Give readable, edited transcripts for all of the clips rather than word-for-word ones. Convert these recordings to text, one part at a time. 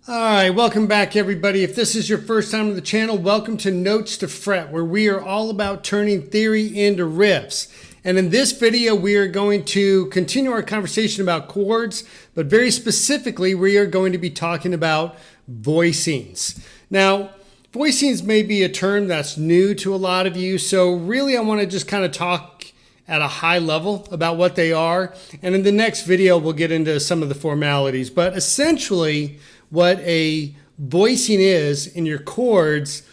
All right, welcome back everybody. If this is your first time on the channel, welcome to Notes to Fret, where we are all about turning theory into riffs. And in this video, we are going to continue our conversation about chords, but very specifically, we are going to be talking about voicings. Now, voicings may be a term that's new to a lot of you, so really I want to just kind of talk at a high level about what they are. And in the next video, we'll get into some of the formalities, but essentially, what a voicing is in your chords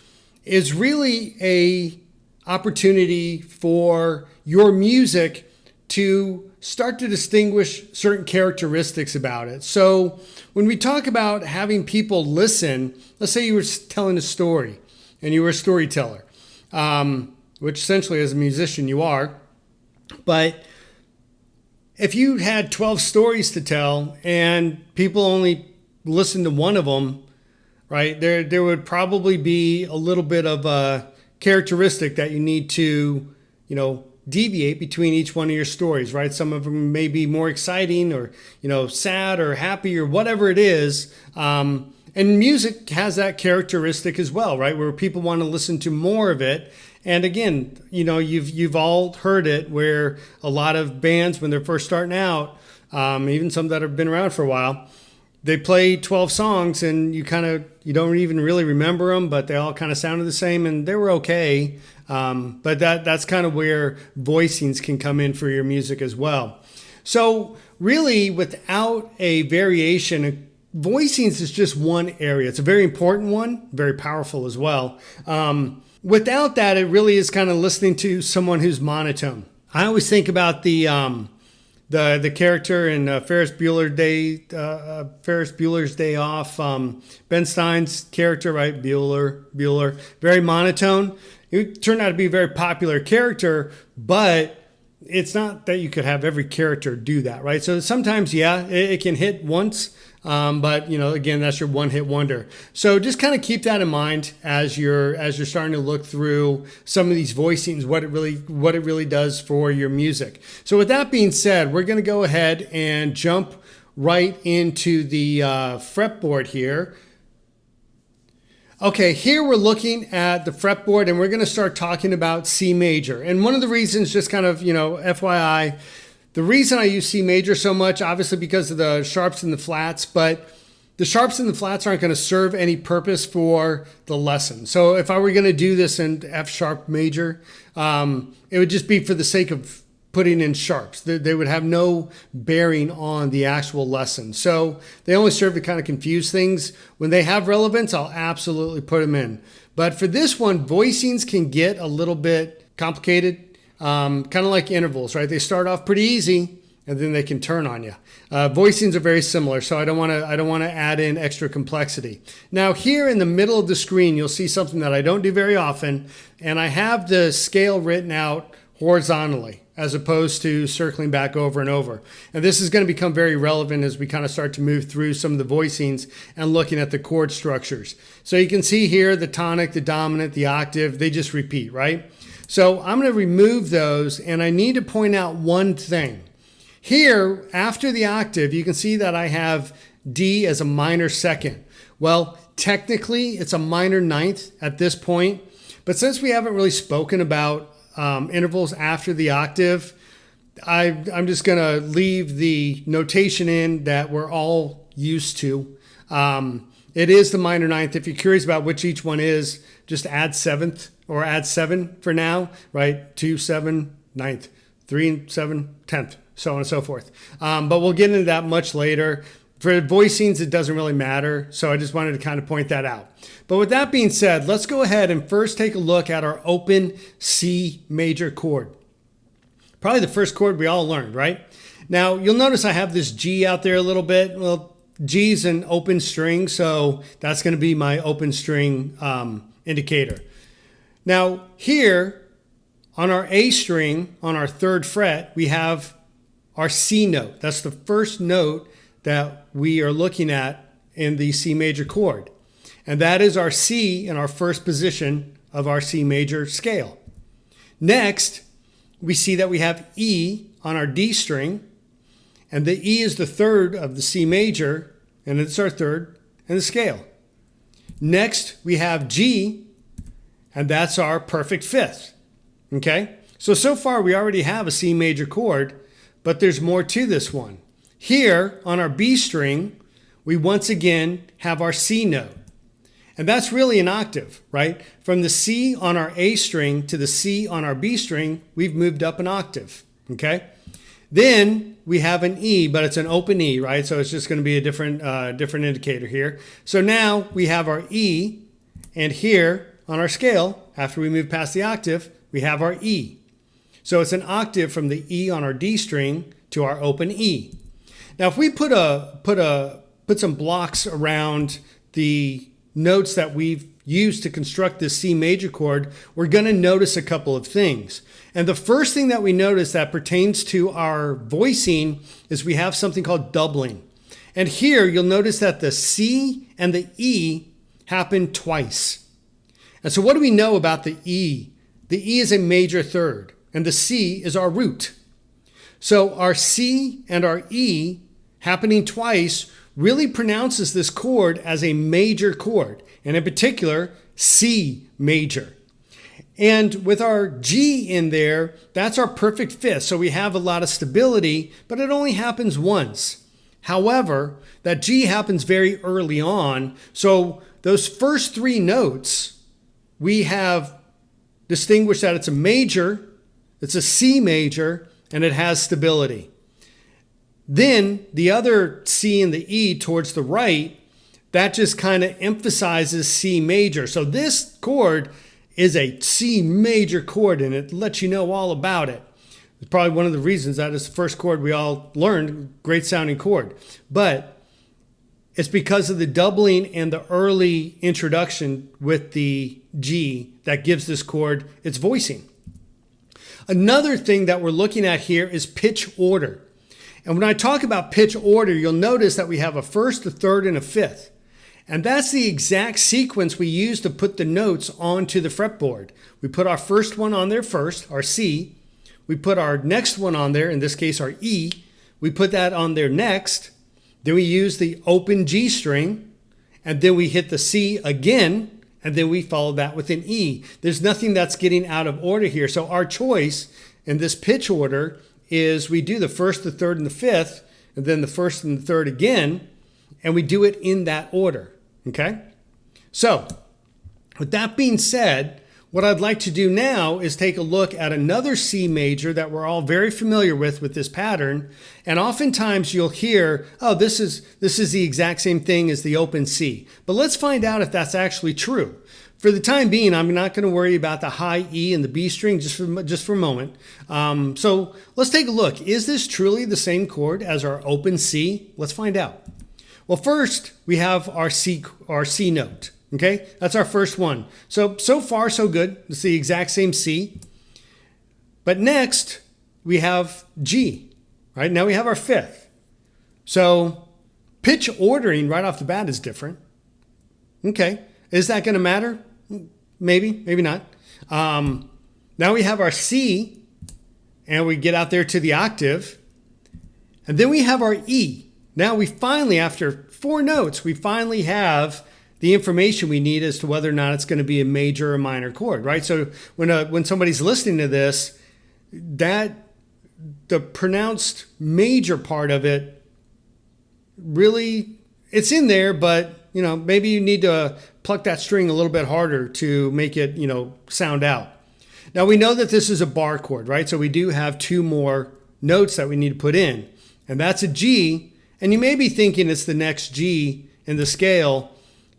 is really a opportunity for your music to start to distinguish certain characteristics about it. So when we talk about having people listen, let's say you were telling a story and you were a storyteller, which essentially as a musician you are, but if you had 12 stories to tell and people only listen to one of them, right, there would probably be a little bit of a characteristic that you need to, deviate between each one of your stories, right? Some of them may be more exciting or, sad or happy or whatever it is. And music has that characteristic as well, right? Where people want to listen to more of it. And again, you've all heard it where a lot of bands, when they're first starting out, even some that have been around for a while, they play 12 songs and you don't even really remember them, but they all kind of sounded the same and they were okay. But that's kind of where voicings can come in for your music as well. So really, without a variation, voicings is just one area. It's a very important one, very powerful as well. Without that, it really is kind of listening to someone who's monotone. I always think about the character in Ferris Bueller's Day Off, Ben Stein's character, right? Bueller, very monotone. It turned out to be a very popular character, but it's not that you could have every character do that, right? So sometimes, it can hit once, but again, that's your one-hit wonder. So just kind of keep that in mind as you're starting to look through some of these voicings, what it really does for your music. So with that being said, we're going to go ahead and jump right into the fretboard here. Okay, here we're looking at the fretboard and we're going to start talking about C major. And one of the reasons, just kind of, FYI, the reason I use C major so much, obviously because of the sharps and the flats, but the sharps and the flats aren't going to serve any purpose for the lesson. So if I were going to do this in F sharp major, it would just be for the sake of putting in sharps. They would have no bearing on the actual lesson. So they only serve to kind of confuse things. When they have relevance, I'll absolutely put them in. But for this one, voicings can get a little bit complicated, kind of like intervals, right? They start off pretty easy and then they can turn on you. Voicings are very similar, so I don't want to add in extra complexity. Now here in the middle of the screen, you'll see something that I don't do very often, and I have the scale written out horizontally, as opposed to circling back over and over. And this is going to become very relevant as we kind of start to move through some of the voicings and looking at the chord structures. So you can see here the tonic, the dominant, the octave, they just repeat, right? So I'm going to remove those, and I need to point out one thing. Here, after the octave, you can see that I have D as a minor second. Well, technically, it's a minor ninth at this point, but since we haven't really spoken about intervals after the octave, I'm just going to leave the notation in that we're all used to. It is the minor ninth. If you're curious about which each one is, just add seventh or add 7 for now, right? 2, 7, ninth, 3 and 7, 10th, so on and so forth. But we'll get into that much later. For voicings, it doesn't really matter, so I just wanted to kind of point that out. But with that being said, let's go ahead and first take a look at our open C major chord. Probably the first chord we all learned, right? Now, you'll notice I have this G out there a little bit. Well, G's an open string, so that's going to be my open string indicator. Now, here on our A string, on our 3rd fret, we have our C note. That's the first note that we are looking at in the C major chord. And that is our C in our first position of our C major scale. Next, we see that we have E on our D string, and the E is the 3rd of the C major, and it's our 3rd. and the scale. Next, we have G, and that's our perfect fifth. Okay? So far we already have a C major chord, but there's more to this one. Here on our B string, we once again have our C note. And that's really an octave, right? From the C on our A string to the C on our B string, we've moved up an octave, okay? Then we have an E, but it's an open E, right? So it's just going to be a different indicator here. So now we have our E, and here on our scale, after we move past the octave, we have our E. So it's an octave from the E on our D string to our open E. Now, if we put some blocks around the notes that we've used to construct this C major chord, we're going to notice a couple of things. And the first thing that we notice that pertains to our voicing is we have something called doubling. And here you'll notice that the C and the E happen twice. And so what do we know about the E? The E is a major third, and the C is our root. So our C and our E happening twice really pronounces this chord as a major chord, and in particular, C major. And with our G in there, that's our perfect fifth. So we have a lot of stability, but it only happens once. However, that G happens very early on. So those first three notes, we have distinguished that it's a major, it's a C major, and it has stability. Then the other C and the E towards the right, that just kind of emphasizes C major. So this chord is a C major chord, and it lets you know all about it. It's probably one of the reasons that is the first chord we all learned, great sounding chord. But it's because of the doubling and the early introduction with the G that gives this chord its voicing. Another thing that we're looking at here is pitch order. And when I talk about pitch order, you'll notice that we have a first, a third, and a fifth. And that's the exact sequence we use to put the notes onto the fretboard. We put our first one on there first, our C. We put our next one on there, in this case our E. We put that on there next. Then we use the open G string, and then we hit the C again, and then we follow that with an E. There's nothing that's getting out of order here. So our choice in this pitch order is we do the first, the third, and the fifth, and then the first and the third again, and we do it in that order, okay? So, with that being said, what I'd like to do now is take a look at another C major that we're all very familiar with this pattern, and oftentimes you'll hear, oh, this is the exact same thing as the open C. But let's find out if that's actually true. For the time being, I'm not going to worry about the high E and the B string just for a moment. So let's take a look. Is this truly the same chord as our open C? Let's find out. Well, first we have our C note. Okay, that's our first one. So far so good. It's the exact same C. But next we have G. Right now we have our fifth. So pitch ordering right off the bat is different. Okay, is that going to matter? Maybe, maybe not. Now we have our C, and we get out there to the octave, and then we have our E. Now we finally, after 4 notes, we finally have the information we need as to whether or not it's going to be a major or minor chord, right? So when somebody's listening to this, the pronounced major part of it, really, it's in there, but maybe you need to pluck that string a little bit harder to make it, sound out. Now we know that this is a bar chord, right? So we do have 2 more notes that we need to put in, and that's a G. And you may be thinking it's the next G in the scale,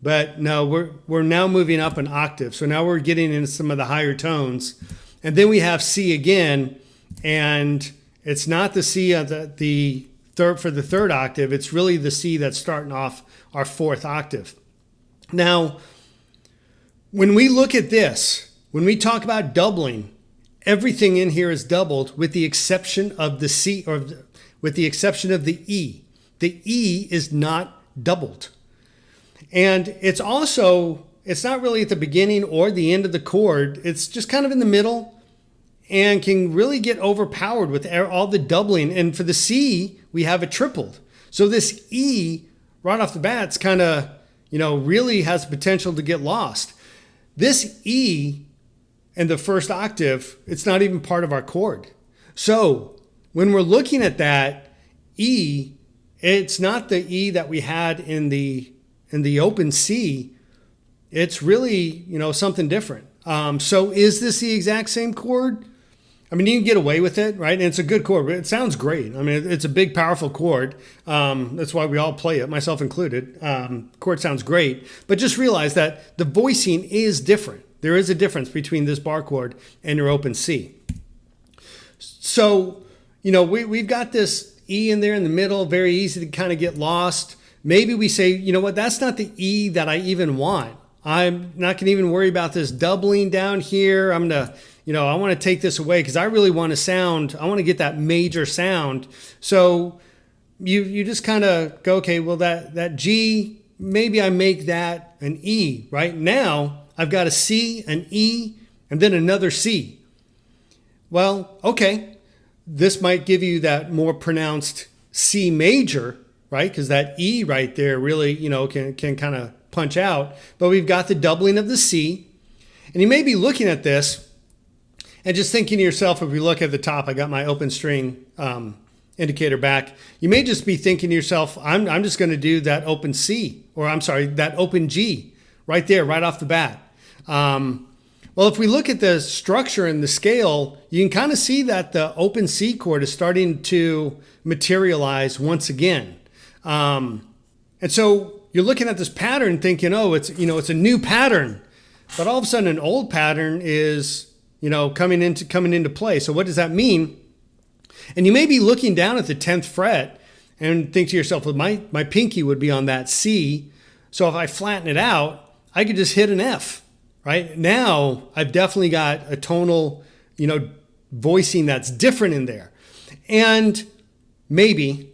but no, we're now moving up an octave. So now we're getting into some of the higher tones, and then we have C again, and it's not the C of the third for the third octave. It's really the C that's starting off our 4th octave. Now, when we look at this, when we talk about doubling, everything in here is doubled with the exception of the C, or with the exception of the E. The E is not doubled. And it's not really at the beginning or the end of the chord. It's just kind of in the middle and can really get overpowered with all the doubling. And for the C, we have it tripled. So this E, right off the bat, it's kind of, really has potential to get lost. This E in the first octave, it's not even part of our chord. So when we're looking at that E, it's not the E that we had in the open C. It's really, something different. So is this the exact same chord? I mean, you can get away with it, right? And it's a good chord. It sounds great. I mean, it's a big, powerful chord. That's why we all play it, myself included. Chord sounds great. But just realize that the voicing is different. There is a difference between this bar chord and your open C. So, we've got this E in there in the middle, very easy to kind of get lost. Maybe we say, you know what, that's not the E that I even want. I'm not going to even worry about this doubling down here. I'm going to, I want to take this away because I really want to sound, I want to get that major sound. So you just kind of go, okay, well, that G, maybe I make that an E. Right now, I've got a C, an E, and then another C. Well, okay, this might give you that more pronounced C major, right? Because that E right there really, can kind of punch out. But we've got the doubling of the C. And you may be looking at this and just thinking to yourself, if we look at the top, I got my open string indicator back. You may just be thinking to yourself, I'm just going to do that open C, or I'm sorry, that open G right there, right off the bat. Well, if we look at the structure and the scale, you can kind of see that the open C chord is starting to materialize once again. And so you're looking at this pattern thinking, oh, it's a new pattern. But all of a sudden an old pattern is, coming into play. So what does that mean? And you may be looking down at the 10th fret and think to yourself, well, my pinky would be on that C. So if I flatten it out, I could just hit an F. Right now, I've definitely got a tonal, voicing that's different in there. And maybe,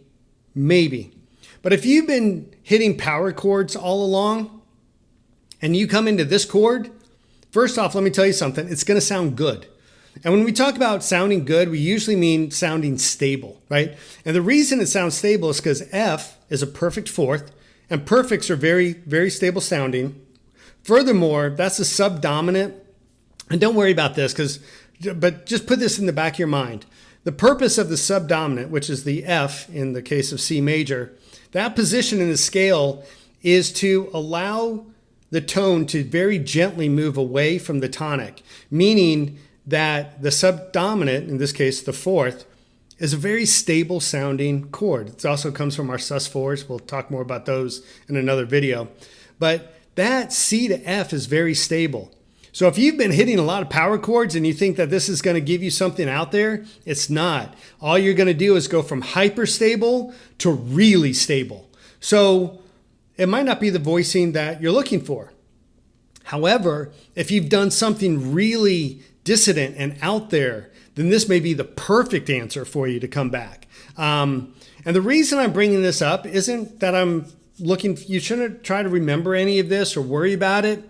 but if you've been hitting power chords all along and you come into this chord, first off, let me tell you something, it's going to sound good. And when we talk about sounding good, we usually mean sounding stable, right? And the reason it sounds stable is because F is a perfect fourth, and perfects are very, very stable sounding. Furthermore, that's a subdominant, and don't worry about this, but just put this in the back of your mind. The purpose of the subdominant, which is the F in the case of C major, that position in the scale is to allow the tone to very gently move away from the tonic, meaning that the subdominant, in this case the fourth, is a very stable sounding chord. It also comes from our sus4s. We'll talk more about those in another video. But that C to F is very stable. So if you've been hitting a lot of power chords and you think that this is going to give you something out there, it's not. All you're going to do is go from hyper stable to really stable. So it might not be the voicing that you're looking for. However, if you've done something really dissident and out there, then this may be the perfect answer for you to come back. And the reason I'm bringing this up isn't that you shouldn't try to remember any of this or worry about it.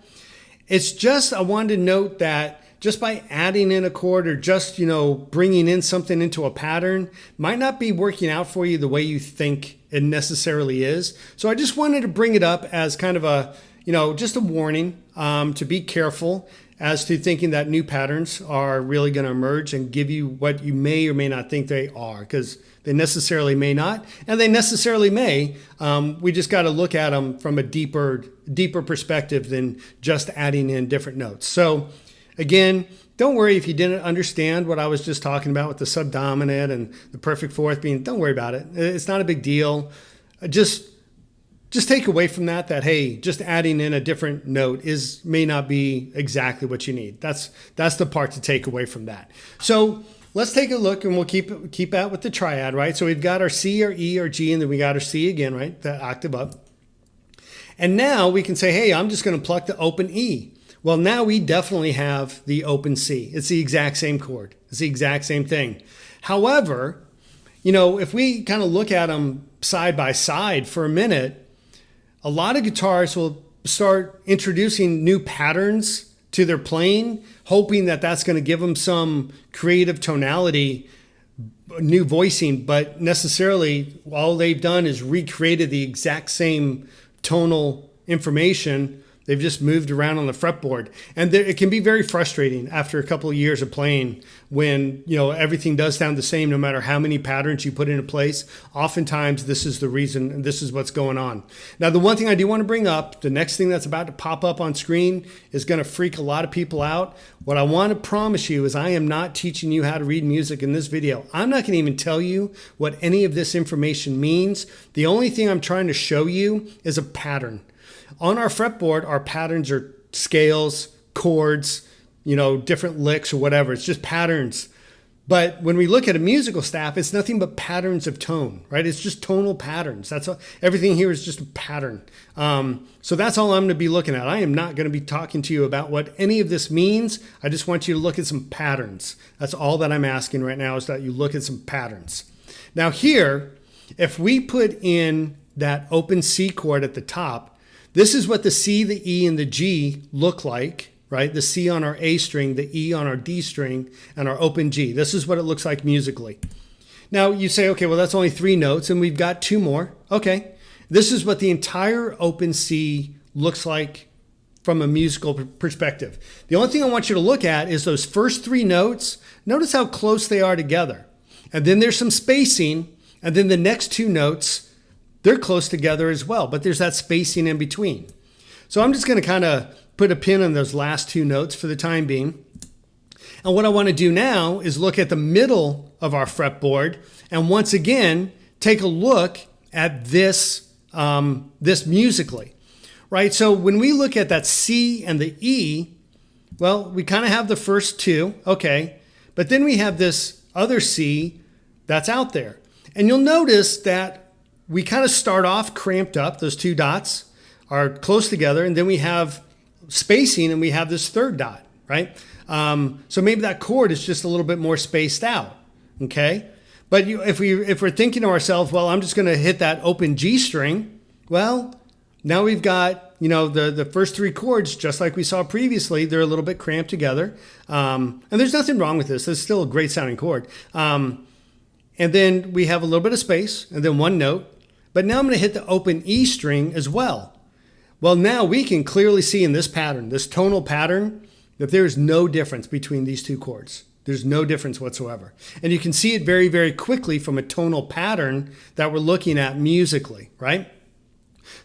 It's just, I wanted to note that just by adding in a chord or just, bringing in something into a pattern might not be working out for you the way you think it necessarily is. So I just wanted to bring it up as kind of a, just a warning to be careful as to thinking that new patterns are really going to emerge and give you what you may or may not think they are, because they necessarily may not, and they necessarily may. We just got to look at them from a deeper perspective than just adding in different notes. So again, don't worry if you didn't understand what I was just talking about with the subdominant and the perfect fourth being, don't worry about it. It's not a big deal. Just take away from that, hey, just adding in a different note may not be exactly what you need. That's the part to take away from that. So let's take a look, and we'll keep out with the triad, right? So we've got our C, our E, our G, and then we got our C again, right? The octave up. And now we can say, hey, I'm just going to pluck the open E. Well, now we definitely have the open C. It's the exact same chord. It's the exact same thing. However, if we kind of look at them side by side for a minute, a lot of guitarists will start introducing new patterns to their playing, hoping that that's going to give them some creative tonality, new voicing, but necessarily all they've done is recreated the exact same tonal information. They've just moved around on the fretboard. And it can be very frustrating after a couple of years of playing when, everything does sound the same no matter how many patterns you put into place. Oftentimes, this is the reason, and this is what's going on. Now, the one thing I do want to bring up, the next thing that's about to pop up on screen is going to freak a lot of people out. What I want to promise you is I am not teaching you how to read music in this video. I'm not going to even tell you what any of this information means. The only thing I'm trying to show you is a pattern. On our fretboard, our patterns are scales, chords, different licks or whatever. It's just patterns. But when we look at a musical staff, it's nothing but patterns of tone, right? It's just tonal patterns. That's all, everything here is just a pattern. So that's all I'm going to be looking at. I am not going to be talking to you about what any of this means. I just want you to look at some patterns. That's all that I'm asking right now, is that you look at some patterns. Now here, if we put in that open C chord at the top, this is what the C, the E, and the G look like, right? The C on our A string, the E on our D string, and our open G. This is what it looks like musically. Now you say, okay, well, that's only 3 notes, and we've got 2 more. Okay, this is what the entire open C looks like from a musical perspective. The only thing I want you to look at is those first 3 notes. Notice how close they are together. And then there's some spacing, and then the next 2 notes, they're close together as well, but there's that spacing in between. So I'm just going to kind of put a pin on those last 2 notes for the time being. And what I want to do now is look at the middle of our fretboard and once again take a look at this musically, right? So when we look at that C and the E, well, we kind of have the first 2, okay, but then we have this other C that's out there. And you'll notice that we kind of start off cramped up. Those 2 dots are close together, and then we have spacing, and we have this 3rd dot, right? So maybe that chord is just a little bit more spaced out, okay? But if we're thinking to ourselves, well, I'm just going to hit that open G string, well, now we've got, the first 3 chords, just like we saw previously, they're a little bit cramped together. And there's nothing wrong with this. It's still a great sounding chord. And then we have a little bit of space, and then 1 note. But now I'm going to hit the open E string as well. Well, now we can clearly see in this pattern, this tonal pattern, that there's no difference between these 2 chords. There's no difference whatsoever. And you can see it very, very quickly from a tonal pattern that we're looking at musically, right?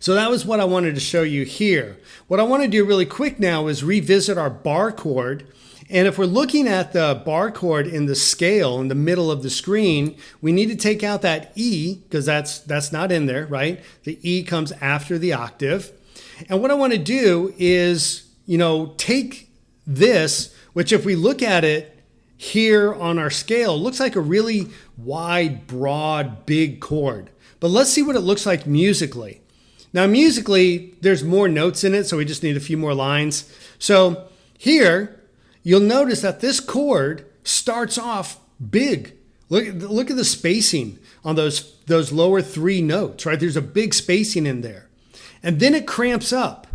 So that was what I wanted to show you here. What I want to do really quick now is revisit our bar chord. And if we're looking at the bar chord in the scale in the middle of the screen, we need to take out that E because that's not in there, right? The E comes after the octave. And what I want to do is, take this, which if we look at it here on our scale, looks like a really wide, broad, big chord. But let's see what it looks like musically. Now musically, there's more notes in it, so we just need a few more lines. So here, you'll notice that this chord starts off big. Look at the spacing on those lower 3 notes, right? There's a big spacing in there. And then it cramps up.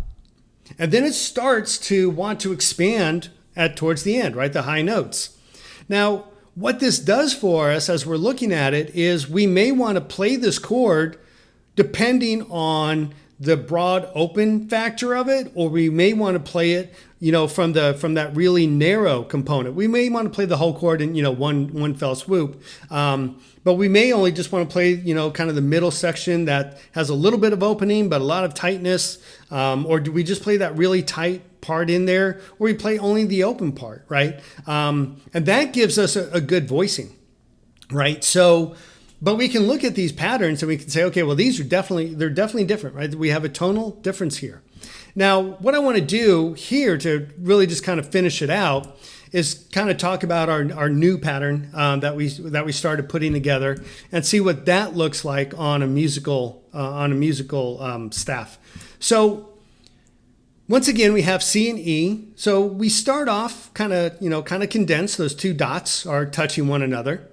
And then it starts to want to expand towards the end, right? The high notes. Now, what this does for us as we're looking at it is we may want to play this chord depending on the broad open factor of it, or we may want to play it, from that really narrow component. We may want to play the whole chord in, one fell swoop. But we may only just want to play, kind of the middle section that has a little bit of opening, but a lot of tightness. Or do we just play that really tight part in there, or we play only the open part, right? And that gives us a good voicing, right? So, but we can look at these patterns and we can say, okay, well, they're definitely different, right? We have a tonal difference here. Now, what I want to do here to really just kind of finish it out is kind of talk about our new pattern that we started putting together and see what that looks like on a musical staff. So once again, we have C and E. So we start off kind of condensed. Those 2 dots are touching one another.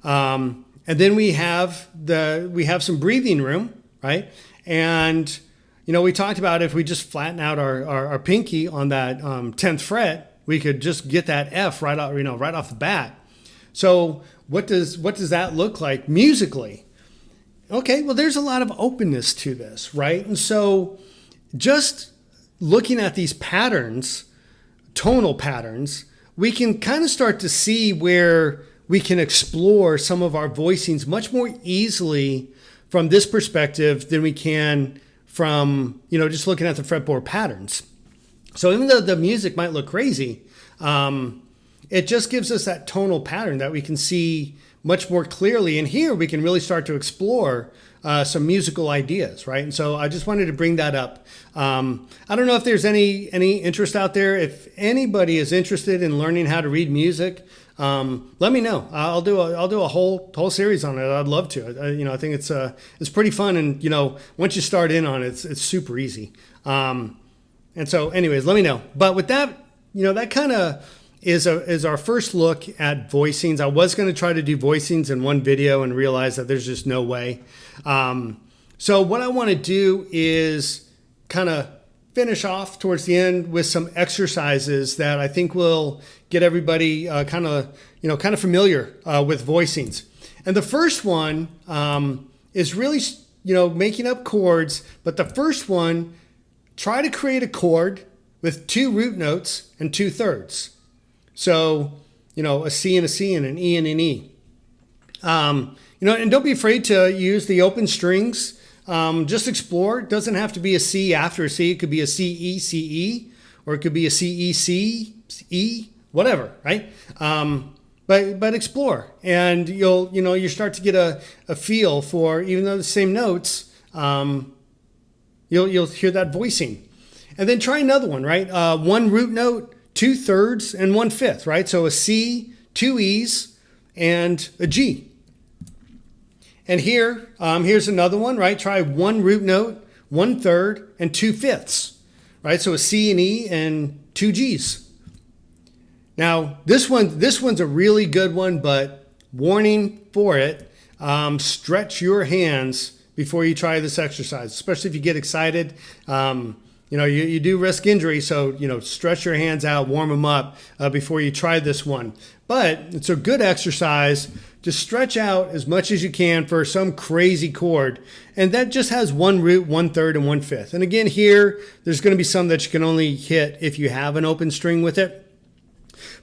And then we have some breathing room, right? And we talked about if we just flatten out our pinky on that 10th fret, we could just get that F right off the bat. So what does that look like musically? Okay, well, there's a lot of openness to this, right? And so just looking at these patterns, tonal patterns, we can kind of start to see where we can explore some of our voicings much more easily from this perspective than we can from, just looking at the fretboard patterns. So even though the music might look crazy, it just gives us that tonal pattern that we can see much more clearly. And here we can really start to explore some musical ideas, right? And so I just wanted to bring that up. I don't know if there's any interest out there. If anybody is interested in learning how to read music, let me know. I'll do a whole series on it. I'd love to. I think it's pretty fun, and once you start in on it, it's super easy. And so, anyways, let me know. But with that, that kind of is our first look at voicings. I was going to try to do voicings in one video and realize that there's just no way. So what I want to do is kind of finish off towards the end with some exercises that I think will get everybody kind of familiar with voicings. And the first one is really making up chords. But the first one, try to create a chord with 2 root notes and 2 thirds. So, a C and a C and an E and an E. And don't be afraid to use the open strings. Just explore. It doesn't have to be a C after a C. It could be a C, E, C, E, or it could be a C, E, C, E, whatever, right? But explore, and you start to get a feel for, even though the same notes, you'll hear that voicing. And then try another one, right? 1 root note, 2 thirds, and 1 fifth, right? So a C, 2 E's, and a G. And here's another one, right? Try 1 root note, 1 third, and 2 fifths, right? So a C and E and 2 G's. Now this one's a really good one, but warning for it: stretch your hands before you try this exercise, especially if you get excited. You do risk injury, so stretch your hands out, warm them up before you try this one. But it's a good exercise to stretch out as much as you can for some crazy chord, and that just has 1 root, 1 third, and 1 fifth. And again, here there's going to be some that you can only hit if you have an open string with it.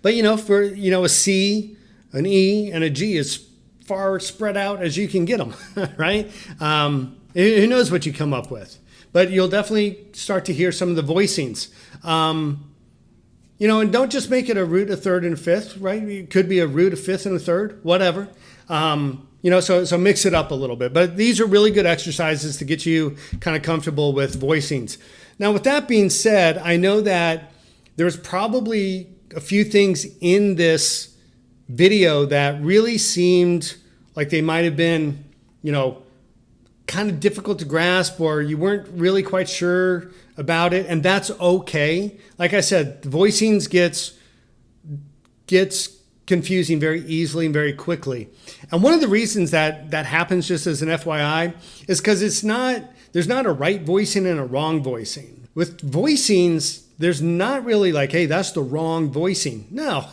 But for a C, an E, and a G is far spread out as you can get them, right? Who knows what you come up with? But you'll definitely start to hear some of the voicings. And don't just make it a root, a third, and a fifth, right? It could be a root, a fifth, and a third, whatever. So mix it up a little bit. But these are really good exercises to get you kind of comfortable with voicings. Now, with that being said, I know that there's probably a few things in this video that really seemed like they might have been, kind of difficult to grasp, or you weren't really quite sure about it, and that's okay. Like I said, the voicings gets confusing very easily and very quickly. And one of the reasons that happens, just as an FYI, is because there's not a right voicing and a wrong voicing. With voicings, there's not really like, hey, that's the wrong voicing. No,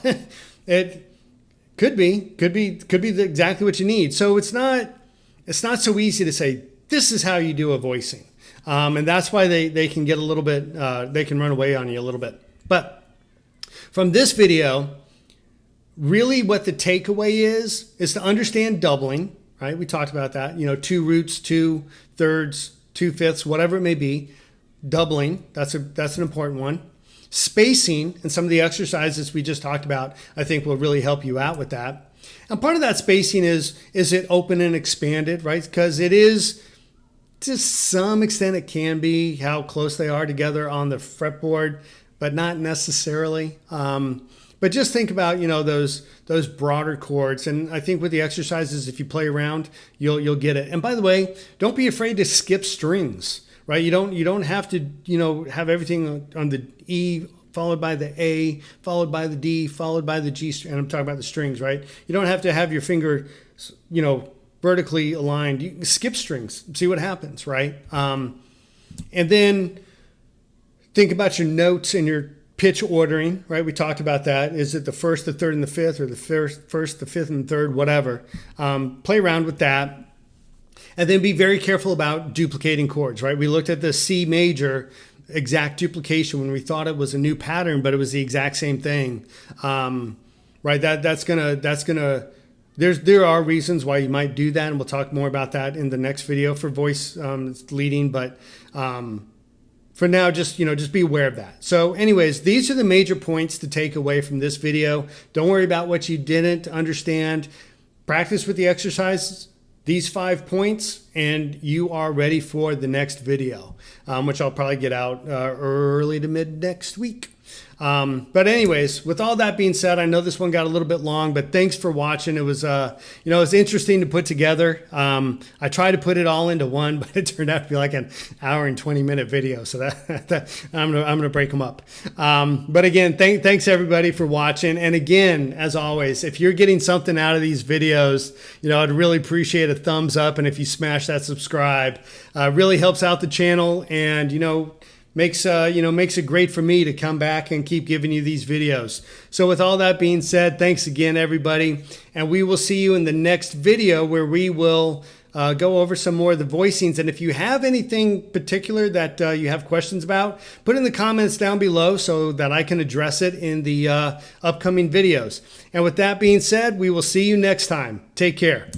it could be exactly what you need. So it's not so easy to say, this is how you do a voicing. And that's why they can get a little bit, they can run away on you a little bit. But from this video, really what the takeaway is to understand doubling, right? We talked about that, 2 roots, 2 thirds, 2 fifths, whatever it may be. Doubling, that's an important one. Spacing, and some of the exercises we just talked about, I think will really help you out with that. And part of that spacing is it open and expanded, right? Because it is, to some extent, it can be how close they are together on the fretboard, but not necessarily. But just think about, those broader chords. And I think with the exercises, if you play around, you'll get it. And by the way, don't be afraid to skip strings, right? You don't have to, have everything on the E followed by the A, followed by the D, followed by the G string. And I'm talking about the strings, right? You don't have to have your finger, vertically aligned. You can skip strings, see what happens, right? And then think about your notes and your pitch ordering, right? We talked about that. Is it the first, the third, and the fifth, or the first, the fifth, and the third, whatever? Play around with that. And then be very careful about duplicating chords, right? We looked at the C major exact duplication when we thought it was a new pattern, but it was the exact same thing, right? There are reasons why you might do that, and we'll talk more about that in the next video for voice leading. But for now, just be aware of that. So anyways, these are the major points to take away from this video. Don't worry about what you didn't understand. Practice with the exercises, these 5 points, and you are ready for the next video, which I'll probably get out early to mid next week. But anyways, with all that being said, I know this one got a little bit long, but thanks for watching. It was, it was interesting to put together. I tried to put it all into one, but it turned out to be like an hour and 20-minute video. So that I'm gonna break them up. But again, thanks everybody for watching. And again, as always, if you're getting something out of these videos, I'd really appreciate a thumbs up. And if you smash that subscribe, really helps out the channel, and makes it great for me to come back and keep giving you these videos. So with all that being said, thanks again, everybody. And we will see you in the next video, where we will go over some more of the voicings. And if you have anything particular that you have questions about, put in the comments down below so that I can address it in the upcoming videos. And with that being said, we will see you next time. Take care.